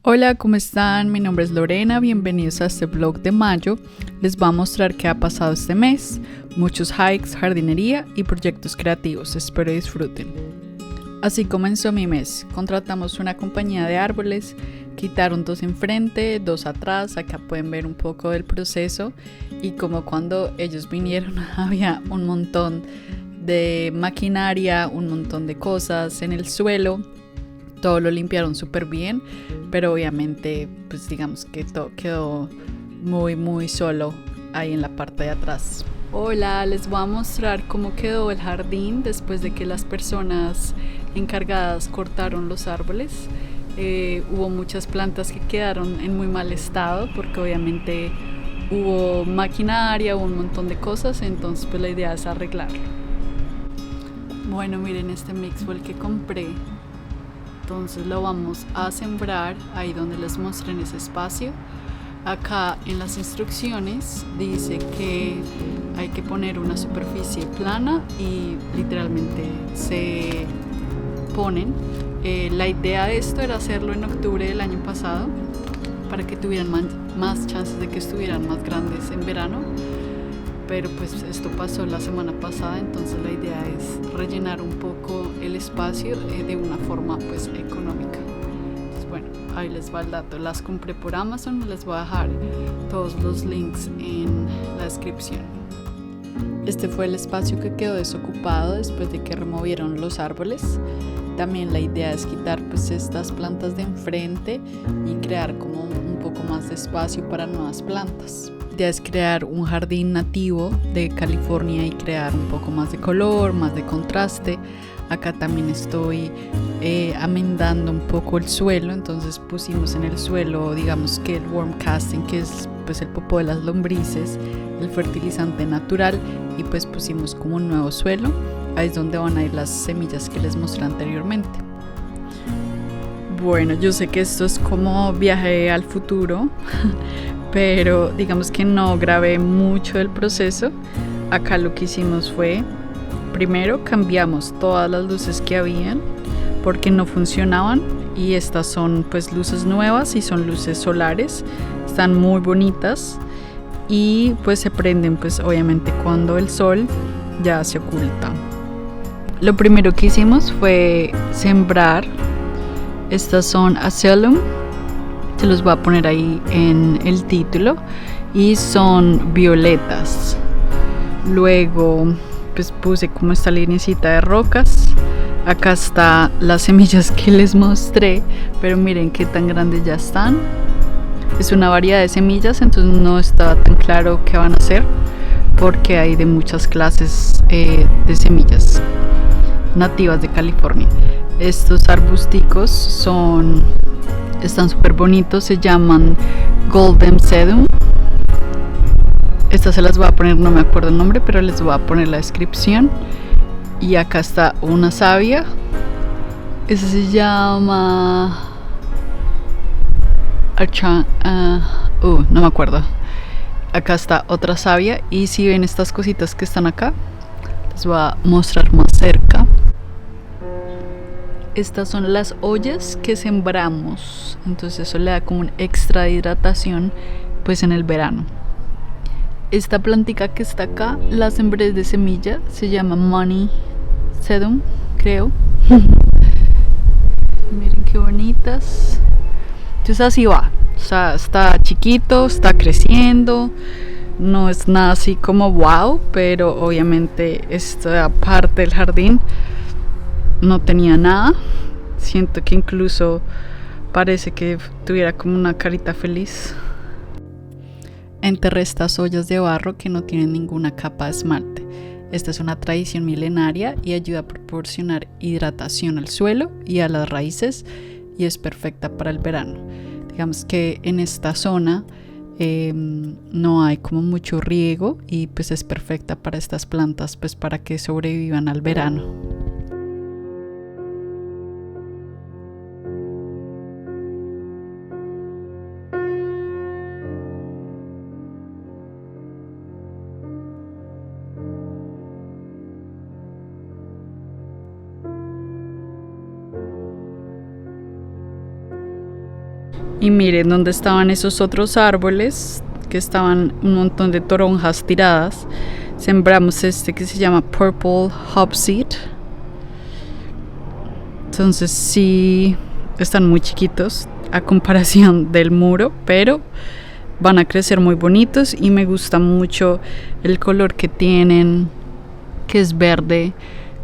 Hola, ¿cómo están? Mi nombre es Lorena, bienvenidos a este vlog de mayo. Les voy a mostrar qué ha pasado este mes, muchos hikes, jardinería y proyectos creativos, espero disfruten. Así comenzó mi mes, contratamos una compañía de árboles, quitaron 2 enfrente, 2 atrás, acá pueden ver un poco del proceso y como cuando ellos vinieron había un montón de maquinaria, un montón de cosas en el suelo. Todo lo limpiaron súper bien, pero obviamente pues digamos que todo quedó muy solo ahí en la parte de atrás. Hola, les voy a mostrar cómo quedó el jardín después de que las personas encargadas cortaron los árboles. Hubo muchas plantas que quedaron en muy mal estado porque obviamente hubo maquinaria, hubo un montón de cosas, entonces pues la idea es arreglarlo. Bueno, miren, este mix fue el que compré. Entonces lo vamos a sembrar ahí donde les mostré en ese espacio. Acá en las instrucciones dice que hay que poner una superficie plana y literalmente se ponen. La idea de esto era hacerlo en octubre del año pasado para que tuvieran más chances de que estuvieran más grandes en verano. Pero pues esto pasó la semana pasada, entonces la idea es rellenar un poco el espacio de una forma pues económica. Entonces bueno, ahí les va el dato. Las compré por Amazon, les voy a dejar todos los links en la descripción. Este fue el espacio que quedó desocupado después de que removieron los árboles. También la idea es quitar pues estas plantas de enfrente y crear como un poco más de espacio para nuevas plantas. La idea es crear un jardín nativo de California y crear un poco más de color, más de contraste. Acá también estoy amendando un poco el suelo, entonces pusimos en el suelo, digamos que el worm casting, que es pues el popó de las lombrices, el fertilizante natural, y pues pusimos como un nuevo suelo. Ahí es donde van a ir las semillas que les mostré anteriormente. Bueno, yo sé que esto es como viaje al futuro, pero digamos que no grabé mucho del proceso. Acá lo que hicimos fue, primero cambiamos todas las luces que habían porque no funcionaban, y estas son pues luces nuevas y son luces solares, están muy bonitas y pues se prenden pues obviamente cuando el sol ya se oculta. Lo primero que hicimos fue sembrar. Estas son Asylum, se los voy a poner ahí en el título, y son violetas. Luego pues puse como esta linecita de rocas. Acá está las semillas que les mostré, pero miren qué tan grandes ya están. Es una variedad de semillas, entonces no estaba tan claro qué van a hacer porque hay de muchas clases de semillas nativas de California. Estos arbusticos están súper bonitos, se llaman Golden Sedum. Estas se las voy a poner, no me acuerdo el nombre, pero les voy a poner la descripción. Y acá está una savia. Esa se llama no me acuerdo. Acá está otra savia, y si ven estas cositas que están acá, les voy a mostrar más cerca. Estas son las ollas que sembramos, entonces eso le da como un extra de hidratación pues en el verano. Esta plantica que está acá la sembré de semilla, se llama Money Sedum, creo. Miren qué bonitas. Entonces así va, o sea, está chiquito, está creciendo, no es nada así como wow, pero obviamente esta parte del jardín no tenía nada. Siento que incluso parece que tuviera como una carita feliz. Enterré estas ollas de barro que no tienen ninguna capa de esmalte. Esta es una tradición milenaria y ayuda a proporcionar hidratación al suelo y a las raíces, y es perfecta para el verano. Digamos que en esta zona no hay como mucho riego, y pues es perfecta para estas plantas pues para que sobrevivan al verano. Y miren dónde estaban esos otros árboles, que estaban un montón de toronjas tiradas. Sembramos este que se llama Purple Hopseed. Entonces sí, están muy chiquitos a comparación del muro, pero van a crecer muy bonitos y me gusta mucho el color que tienen, que es verde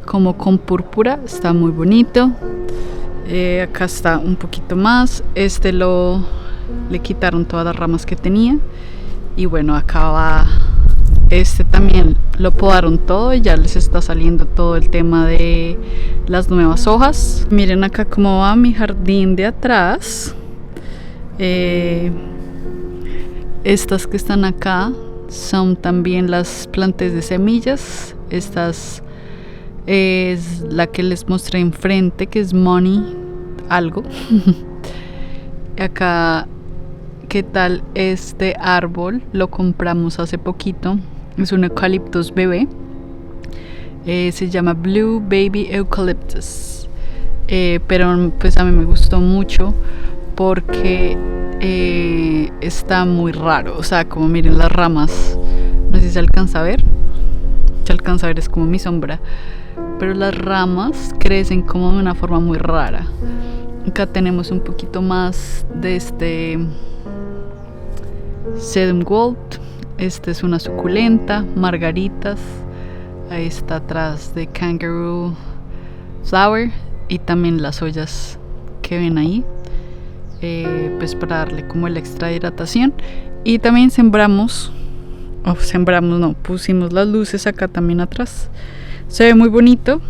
como con púrpura, está muy bonito. Acá está un poquito más. Le quitaron todas las ramas que tenía y bueno, acá va. Este también lo podaron todo y ya les está saliendo todo el tema de las nuevas hojas. Miren acá cómo va mi jardín de atrás. Estas que están acá son también las plantas de semillas. Estas es la que les mostré enfrente, que es Money algo. Acá, ¿qué tal este árbol? Lo compramos hace poquito. Es un eucaliptus bebé. Se llama Blue Baby Eucalyptus. Pero pues a mí me gustó mucho porque está muy raro. O sea, como miren las ramas. No sé si se alcanza a ver. Se alcanza a ver, es como mi sombra. Pero las ramas crecen como de una forma muy rara. Acá tenemos un poquito más de este Sedum Gold. Este es una suculenta, margaritas. Ahí está atrás de Kangaroo Flower. Y también las ollas que ven ahí, pues para darle como el extra hidratación. Y también pusimos las luces acá también atrás. Se ve muy bonito.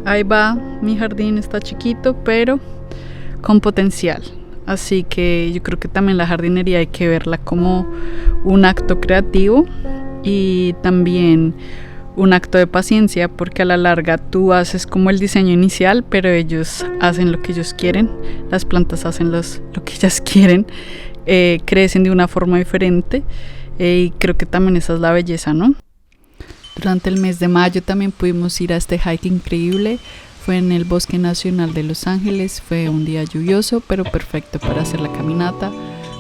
Ahí va, mi jardín está chiquito pero con potencial. Así que yo creo que también la jardinería hay que verla como un acto creativo y también un acto de paciencia, porque a la larga tú haces como el diseño inicial, pero ellos hacen lo que ellos quieren, las plantas hacen lo que ellas quieren, crecen de una forma diferente, y creo que también esa es la belleza, ¿no? Durante el mes de mayo también pudimos ir a este hike increíble. Fue en el Bosque Nacional de Los Ángeles. Fue un día lluvioso, pero perfecto para hacer la caminata.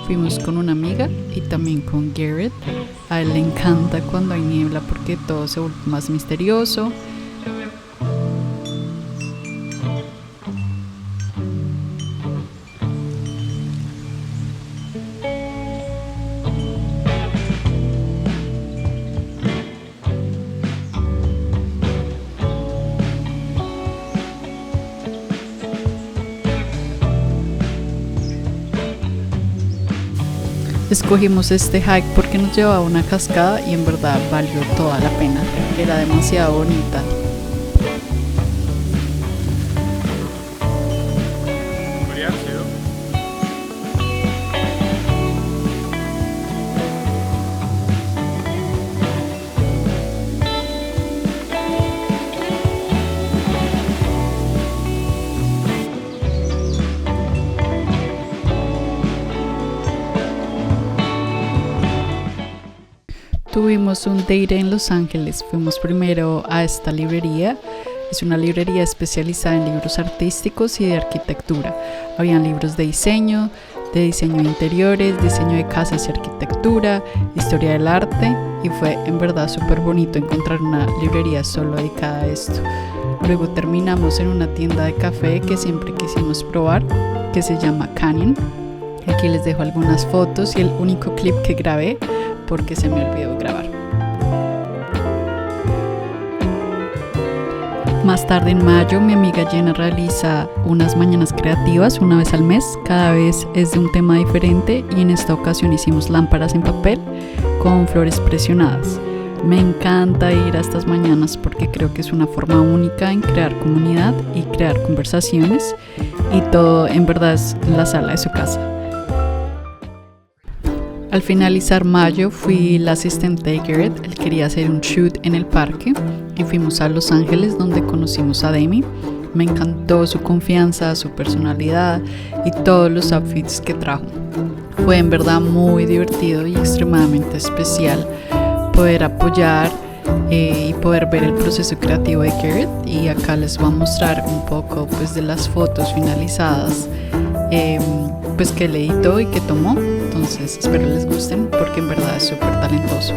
Fuimos con una amiga y también con Garrett. A él le encanta cuando hay niebla porque todo se vuelve más misterioso. Escogimos este hike porque nos llevaba a una cascada y en verdad valió toda la pena. Era demasiado bonita. Tuvimos un date en Los Ángeles. Fuimos primero a esta librería. Es una librería especializada en libros artísticos y de arquitectura. Habían libros de diseño de interiores, diseño de casas y arquitectura, historia del arte, y fue en verdad súper bonito encontrar una librería solo dedicada a esto. Luego terminamos en una tienda de café que siempre quisimos probar, que se llama Canyon. Aquí les dejo algunas fotos y el único clip que grabé porque se me olvidó grabar. Más tarde en mayo, mi amiga Jenna realiza unas mañanas creativas una vez al mes. Cada vez es de un tema diferente y en esta ocasión hicimos lámparas en papel con flores presionadas. Me encanta ir a estas mañanas porque creo que es una forma única en crear comunidad y crear conversaciones, y todo en verdad es la sala de su casa. Al finalizar mayo fui la asistente de Garrett. Él quería hacer un shoot en el parque y fuimos a Los Ángeles, donde conocimos a Demi. Me encantó su confianza, su personalidad y todos los outfits que trajo. Fue en verdad muy divertido y extremadamente especial poder apoyar y poder ver el proceso creativo de Garrett. Y acá les voy a mostrar un poco pues de las fotos finalizadas pues que él editó y que tomó. Entonces espero les gusten porque en verdad es súper talentoso.